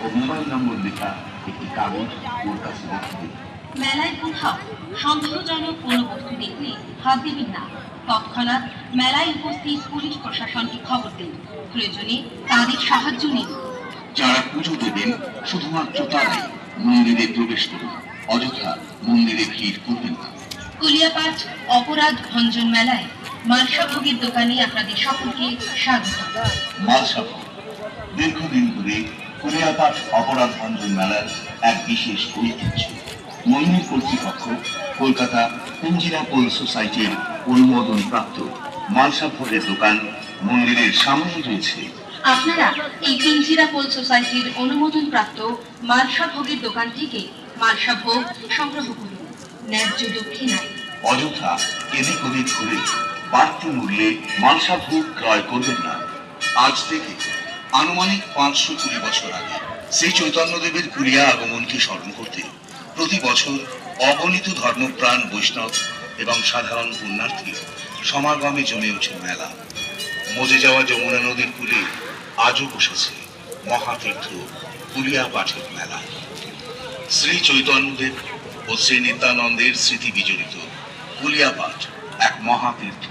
ও mobile নম্বর লেখা একটি কাগজ ওর কাছে রেখে দিন। মেলায় কোথাও সন্দেহজনক কোনো বস্তু দেখলে হাত দেবেন না। তৎক্ষণাৎ মেলায় উপস্থিত পুলিশ প্রশাসনকে খবর দিন। প্রয়োজনে তাদের সাহায্য নিন। যারা পুজো দেবেন শুধুমাত্র তারাই মন্দিরে প্রবেশ করুন। অযথা মন্দিরে ভিড় করবেন না। কুলিয়াপাট অপরাধ ভঞ্জন মেলায় মালসাভোগের দোকানে আপনাদের সকলকে স্বাগত। মালসাভোগ দীর্ঘদিন ধরে কুলিয়াপাট অপরাধ ভঞ্জন মেলার এক বিশেষ ঐতিহ্য। মন্দির কর্তৃপক্ষ কলকাতা পিঞ্জিরা পোল সোসাইটির অনুমোদন প্রাপ্ত মালসাভোগের দোকান মন্দিরের সামনেই রয়েছে। আপনারা এই পিঞ্জিরা পোল সোসাইটির অনুমোদন প্রাপ্ত মালসাভোগের দোকান থেকে মালসাভোগ সংগ্রহ করুন ন্যায্য দক্ষিণায়। অযথা এদিক ওদিক ঘুরে বাড়তি মূল্যে মালসাভোগ ক্রয় করবেন না। আজ থেকে আনুমানিক 520 বছর আগে শ্রী চৈতন্যদেবের কুলিয়া আগমনকে স্মরণ করতে প্রতি বছর অগণিত ধর্মপ্রাণ বৈষ্ণব এবং সাধারণ পুণ্যার্থী সমাগমে জমে ওঠে মেলা। মজে যাওয়া যমুনা নদীর কূলে আজও বসেছে মহাতীর্থ কুলিয়াপাঠের মেলা। শ্রী চৈতন্যদেব ও শ্রী নিত্যানন্দের স্মৃতি বিজড়িত কুলিয়াপাঠ এক মহাতীর্থ